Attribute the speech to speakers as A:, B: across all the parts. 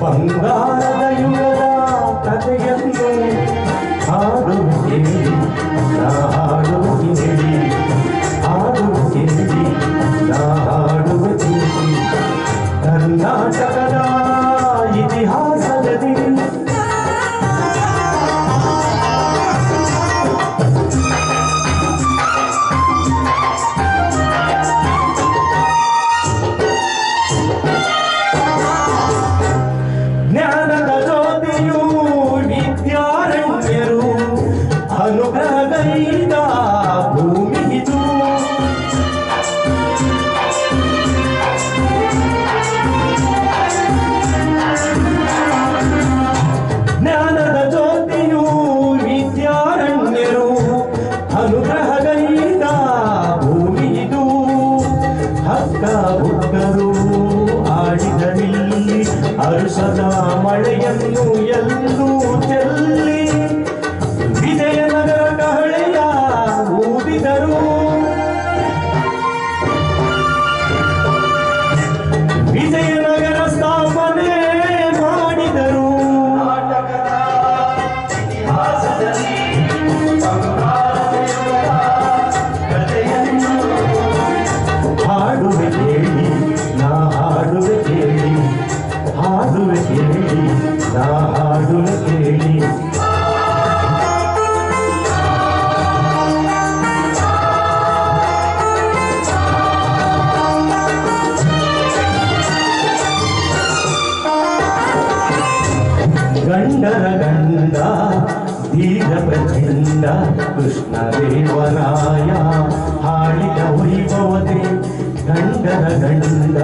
A: ಬಂಗಾರದ ಯುಗದ ಕಥೆಯನ್ನು ಹಾಡು ಕೇಳಿ ನಾ ಹಾಡುವ ಕೇಳಿ ಹಾಡು ಕೇಳಿ ನಾ ಹಾಡುವ ಕೇಳಿ ಕರ್ನಾಟಕದ ಇತಿಹಾಸದಲ್ಲಿ ಜ್ಞಾನದ ಜ್ಯೋತಿಯು ವಿದ್ಯಾರಣ್ಯರು ಅನುಗ್ರಹಗೈದ ಭೂಮಿ ಇದು. ಜ್ಞಾನದ ಜ್ಯೋತಿಯು ವಿದ್ಯಾರಣ್ಯರು ಅನುಗ್ರಹಗೈದ ಭೂಮಿ ಇದು. ಹಕ್ಕ ಬುಕ್ಕರು ಆಡಿದರಿಲ್ಲಿ ಹರ್ಷದ ಮಳೆಯನ್ನು ಎಲ್ಲೂ ಚೆಲ್ಲಿ ವಿಜಯನಗರ ಕಹಳೆಯ ಊದಿದರು. ವಿಜಯನಗರ ಸ್ಥಾಪನೆ ಮಾಡಿದರು. ಹಾಡುವೆ ಕೇಳಿ ನಾ ಹಾಡುವೆ ಕೇಳಿ ಹಾಡುವೆ ಕೇಳಿ ನಾ ಹಾಡುವೆ ಕೇಳಿ ಗಂಡರ ಗಂಡ ಧೀರ ಪ್ರಚಂಡ ಕೃಷ್ಣದೇವರಾಯ ಹಾಡಿದ ವೈಭವತೆ. ಗಂಡರ ಗಂಡ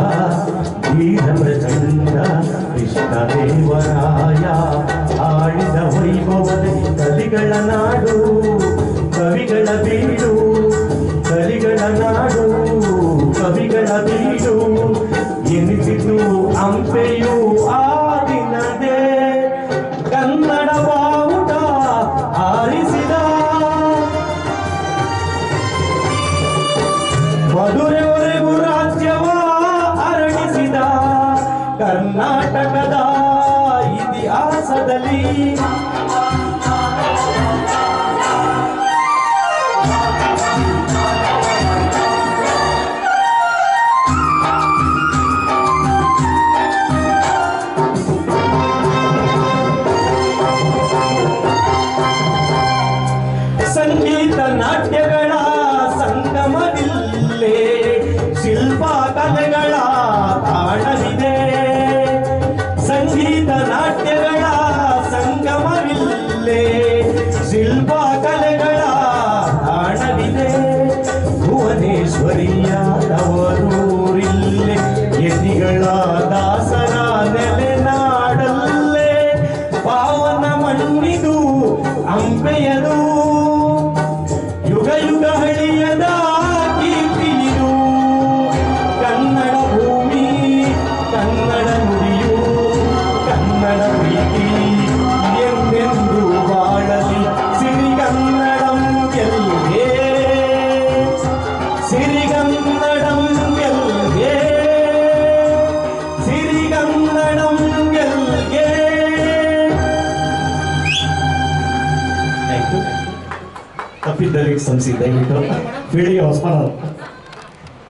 A: ಧೀರ ಪ್ರಚಂಡ ಕೃಷ್ಣದೇವರಾಯ ಹಾಡಿದ ವೈಭವತೆ. ಕಲಿಗಳ ನಾಡು ಕವಿಗಳ ಬೀಡು ಕಲಿಗಳ ನಾಡು ಕವಿಗಳ ಬೀಡು ಎನಿಸಿತು ಹಂಪೆಯು ಆ ದಿನದೇ. ಕನ್ನಡ ಬಾವುಟ ಹಾರಿಸಿದ ಮಧುರೆವರೆಗೂ ರಾಜ್ಯವ ಅರಳಿಸಿದ. ಕರ್ನಾಟಕದ ಇತಿಹಾಸದಲ್ಲಿ ಸಂಗೀತ ನಾಟ್ಯಗಳ ಸಂಗಮವಿಲ್ಲೇ ಶಿಲ್ಪ ಕಲೆಗಳ ತಾಣವಿದೆ. ಸಂಗೀತ ನಾಟ್ಯಗಳ ಸಂಗಮವಿಲ್ಲೇ ಶಿಲ್ಪ ಕಲೆಗಳ ತಾಣವಿದೆ. ಭುವನೇಶ್ವರಿಯಾದವರೂರಿಲ್ಲೇ ಯತಿಗಳ ದಾಸರ ನೆಲೆನಾಡಲ್ಲೇ. ಪಾವನ ಮಣ್ಣಿದು ಹಂಪೆಯದು ಯುಗ ಯುಗ ಹಳಿಯದ ಕೀರ್ತಿಯಿದು. ಕನ್ನಡ ಭೂಮಿ ಕನ್ನಡ ನುಡಿಯು ಕನ್ನಡ ಪ್ರೀತಿ ಎಂದೆಂದು ಬಾಳಲಿ. ಸಿರಿಗನ್ನಡಂ ಗೆಲ್ಗೆ ಸಿರಿಗನ್ನಡಂ ಗೆಲ್ಗೆ ಸಿರಿಗನ್ನಡಂ ಗೆಲ್ಗೆ. ತಪ್ಪಿದ್ದರಿಗೆ ಕ್ಷಮಿಸಿ, ದಯವಿಟ್ಟು ಪೀಳಿಗೆ ಹೊಸಮನ